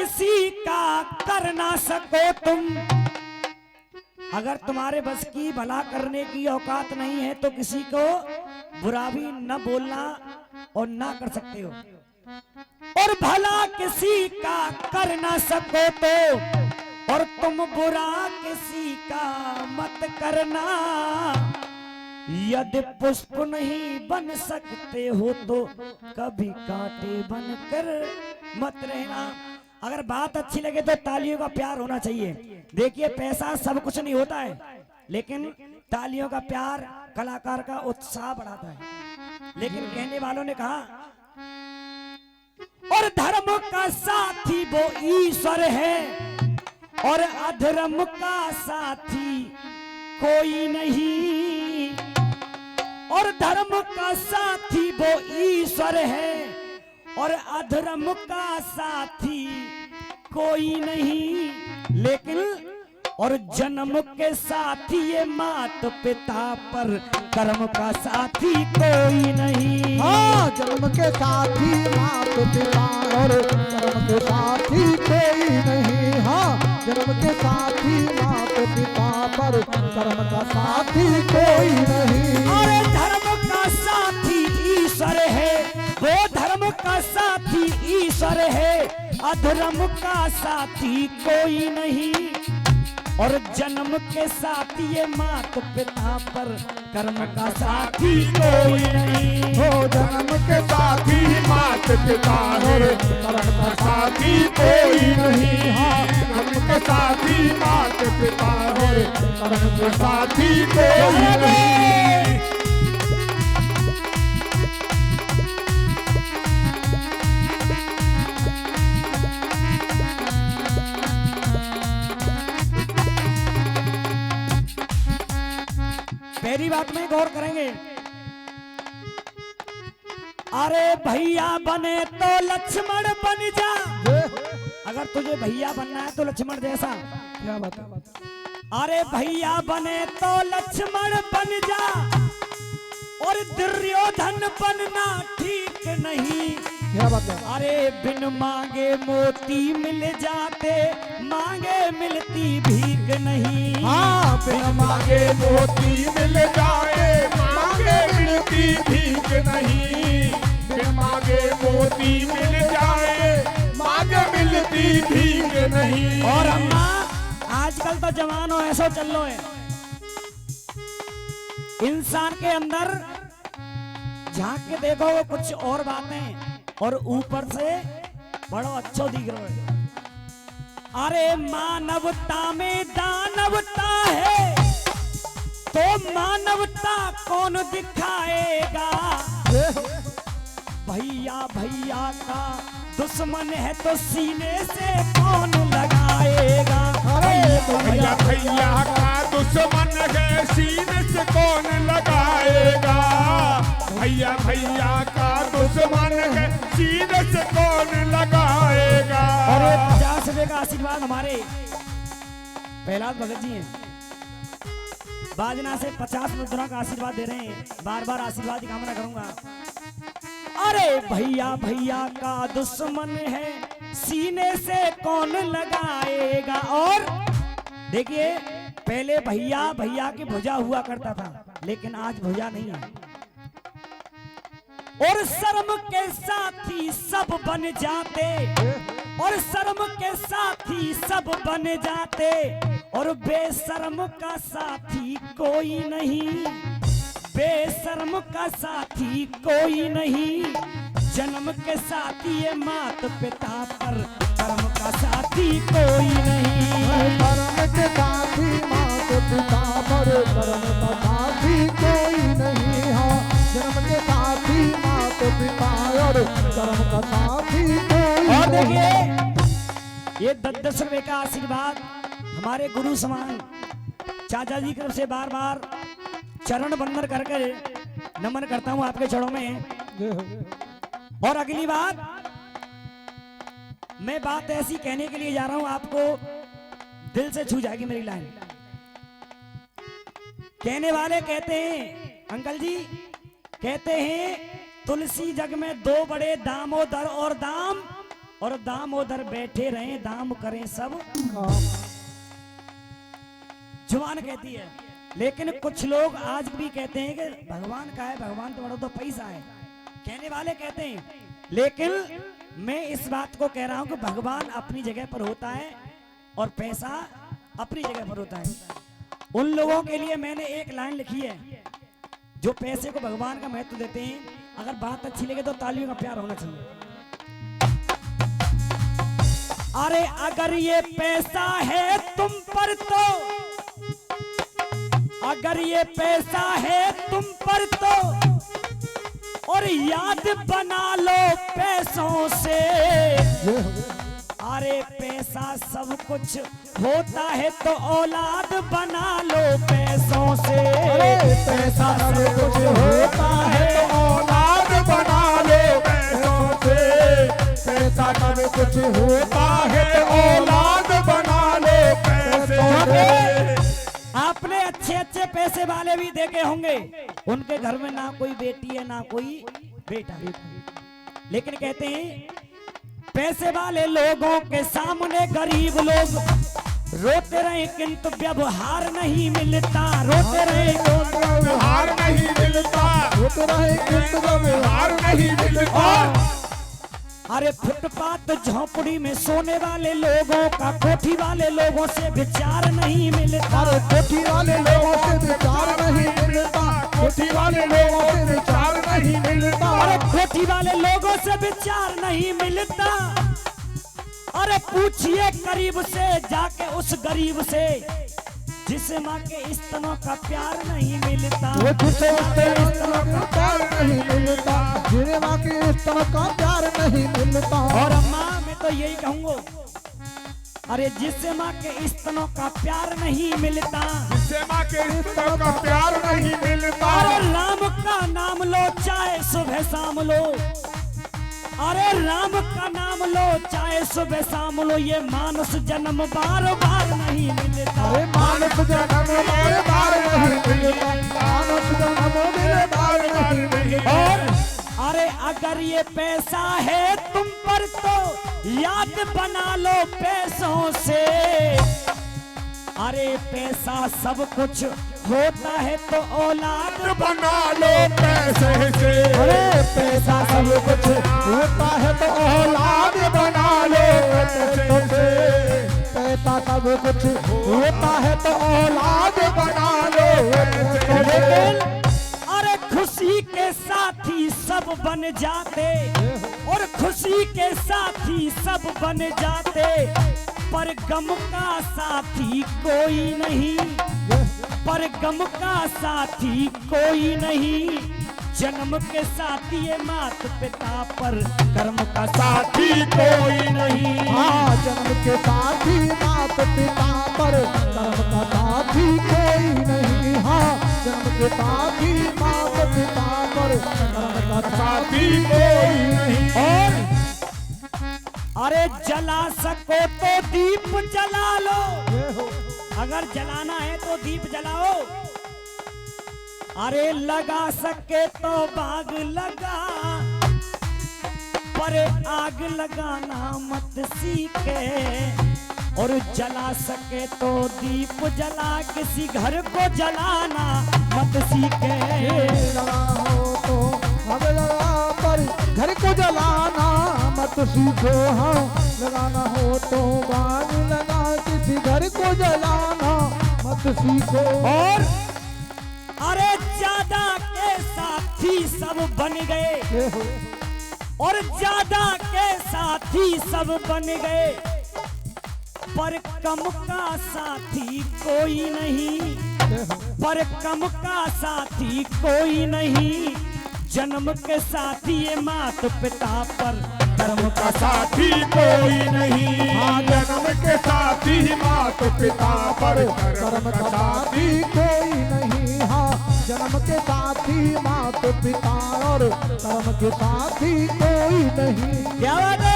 किसी का कर ना सको तुम, अगर तुम्हारे बस की भला करने की औकात नहीं है तो किसी को बुरा भी न बोलना और ना कर सकते हो। और भला किसी का कर ना सको तो और तुम बुरा किसी का मत करना। यदि पुष्प नहीं बन सकते हो तो कभी कांटे बनकर मत रहना। अगर बात अच्छी लगे तो तालियों का प्यार होना चाहिए। देखिए पैसा सब कुछ नहीं होता है, लेकिन तालियों का प्यार कलाकार का उत्साह बढ़ाता है। लेकिन कहने वालों ने कहा और धर्म का साथी वो ईश्वर है और अधर्म का साथी कोई नहीं। और धर्म का साथी वो ईश्वर है और अधर्म का साथी कोई नहीं। लेकिन और जन्म के साथी ये मात पिता पर कर्म का साथी कोई नहीं। हाँ जन्म के साथी मात पिता और कर्म के साथी कोई नहीं। हाँ जन्म के साथी मात पिता पर कर्म का साथी कोई नहीं। अरे धर्म का साथी ईश्वर है, वो धर्म का साथी ईश्वर है, अधर्म का साथी कोई नहीं। और जन्म के साथी ये मात पिता पर कर्म का साथी कोई नहीं। हो जन्म के साथी मात पिता और कर्म का साथी कोई नहीं। हाँ जन्म के साथी मात पिता और कर्म के साथी कोई नहीं। पहली बात में गौर करेंगे। अरे भैया बने तो लक्ष्मण बन जा। अगर तुझे भैया बनना है तो लक्ष्मण जैसा। क्या बात है? अरे भैया बने तो लक्ष्मण बन जा और दुर्योधन बनना ठीक नहीं। क्या बात है? अरे बिन मांगे मोती मिल जाते, मांगे मिलती भीख नहीं। हाँ बिन मांगे मोती मिल जाए, मांगे मिलती भीख नहीं। बिन मांगे मोती मिल जाए, मांगे मिलती भीख नहीं। और अम्मा आजकल तो जवान हो ऐसो चल लो है। इंसान के अंदर झांक के देखो वो कुछ और बातें और ऊपर से बड़ो अच्छो दिख रहा है। अरे मानवता में दानवता है तो मानवता कौन दिखाएगा। भैया भैया का दुश्मन है तो सीने से कौन लगाएगा। भैया भैया का दुश्मन है सीने से कौन लगाएगा। भैया भैया का दुश्मन है सीने से कौन लगाएगा। और 50 रुपए का आशीर्वाद हमारे प्रहलाद भगत जी हैं। बाजना से 50 मुद्रा का आशीर्वाद दे रहे हैं। बार बार आशीर्वाद की कामना करूंगा। अरे भैया भैया का दुश्मन है सीने से कौन लगाएगा। और देखिए पहले भैया भैया की भुजा हुआ करता था, लेकिन आज भुजा नहीं है। और शर्म के साथी सब बन जाते, और शर्म के साथी सब बन जाते, और बेशर्म का साथी कोई नहीं। बेशर्म का साथी कोई नहीं। जन्म के साथी ये मात पिता पर कर्म का साथी कोई नहीं। कर्म के साथी मात पिता पर कर्म का साथी कोई नहीं। हाँ जन्म के साथी मात पिता और कर्म का साथी कोई। और देखिए ये 10-10 रुपए का आशीर्वाद हमारे गुरु समान चाचा जी की तरफ से बार बार चरण बंदन करके नमन करता हूं आपके चरणों में। और अगली बात मैं बात ऐसी कहने के लिए जा रहा हूं, आपको दिल से छू जाएगी मेरी लाइन। कहने वाले कहते हैं, अंकल जी कहते हैं तुलसी जग में दो बड़े दामोदर और दाम और दामोदर बैठे रहे, दाम करें सब जुबान कहती है। लेकिन कुछ लोग आज भी कहते हैं कि भगवान का है, भगवान तो बड़ा तो पैसा है, कहने वाले कहते हैं। लेकिन मैं इस बात को कह रहा हूं कि भगवान अपनी जगह पर होता है और पैसा अपनी जगह पर होता है। उन लोगों के लिए मैंने एक लाइन लिखी है जो पैसे को भगवान का महत्व देते हैं। अगर बात अच्छी लगे तो तालियों का प्यार होना चाहिए। अरे अगर ये पैसा है तुम पर तो, अगर ये पैसा है तुम पर तो, और याद बना लो पैसों से। अरे पैसा सब कुछ होता है तो औलाद बना लो पैसों से। पैसा सब कुछ होता है तो औलाद बना लो पैसों से। पैसा सब कुछ होता है तो औलाद बना लो पैसों से। आपने अच्छे अच्छे पैसे वाले भी देखे होंगे, उनके घर में ना कोई बेटी है ना कोई बेटा, लेकिन कहते हैं पैसे वाले लोगों के सामने गरीब लोग रोते रहे किंतु व्यवहार नहीं मिलता। रोते रहे व्यवहार नहीं मिलता, रोते रहे किंतु व्यवहार नहीं मिलता। अरे फुटपाथ झोपड़ी में सोने वाले लोगों का कोठी वाले लोगों से विचार नहीं मिलता। अरे कोठी वाले लोगों से विचार नहीं मिलता, कोठी वाले लोगों से विचार नहीं मिलता। अरे कोठी वाले लोगों से विचार नहीं मिलता। अरे पूछिए करीब से जाके उस गरीब से जिसे माँ के स्तनों का प्यार नहीं मिलता। वो जिसे स्तनों का प्यार नहीं मिलता, जिसे माँ के स्तनों का प्यार नहीं मिलता। और माँ मैं तो यही कहूँगा, अरे जिसे माँ के स्तनों का प्यार नहीं मिलता, जिसे माँ के स्तनों का प्यार नहीं मिलता। अरे राम का नाम लो चाहे सुबह शाम लो, अरे राम का नाम लो चाहे सुबह शाम लो, ये मानस जन्म बार बार नहीं मिलता। अरे मानस जन्म बार बार नहीं मिलता, मानस जन्म बार नहीं मिलता। और अरे अगर ये पैसा है तुम पर तो याद बना लो पैसों से। अरे पैसा सब कुछ होता है तो औलाद बना लो पैसे से। अरे पैसा सब कुछ होता है तो औलाद बना लो पैसे से। पैसा सब कुछ होता है तो औलाद बना लो पैसे से। अरे खुशी के साथी सब बन जाते, और खुशी के साथी सब बन जाते, पर गम का साथी कोई नहीं, पर गम का साथी कोई नहीं। जन्म के साथी ये मात पिता पर, कर्म का साथी कोई नहीं। हाँ जन्म के साथी मात पिता पर, कर्म का साथी कोई नहीं। हाँ जन्म के साथी मात पिता पर, कर्म का साथी कोई नहीं। और अरे जला सको तो दीप जला लो, अगर जलाना है तो दीप जलाओ। अरे लगा सके तो बाग लगा, पर आग लगाना मत सीखे। और जला सके तो दीप जला, किसी घर को जलाना मत सीखे। लगा हो तो आग लगा, पर घर को जलाना मत सीखो। हाँ लगाना हो तो बाग लगा, किसी घर को जलाना मत सीखो। और अरे ज्यादा के साथी सब बन गए, और ज्यादा के साथी सब बन गए, पर कम का साथी कोई नहीं, पर कम का साथी कोई नहीं। जन्म के साथी ये मात पिता पर, धर्म का साथी कोई नहीं। हाँ जन्म के साथी मात पिता पर, कर्म का साथी कोई नहीं। हाँ जन्म के साथी मात पिता और कर्म के साथी कोई नहीं। क्या बात है?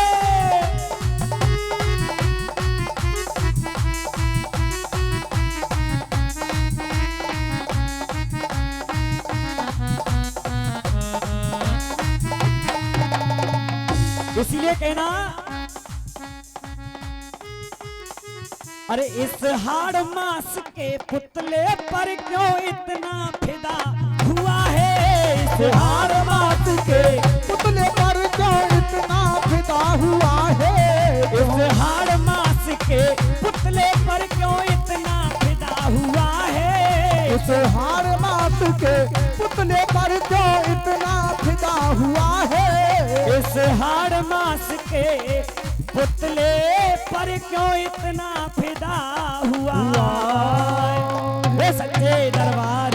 इसीलिए कहना अरे इस हाड़ मास के पुतले पर क्यों इतना फिदा हुआ है? इस हाड़ मास के पुतले पर क्यों इतना फिदा हुआ है? इस हाड़ मास के पुतले पर क्यों इतना फिदा हुआ है? इस हाड़ मास के पुतले पर क्यों इतना फिदा हुआ है? इस हाड़ मास के पुतले पर क्यों इतना फिदा हुआ है? सच्चे दरबार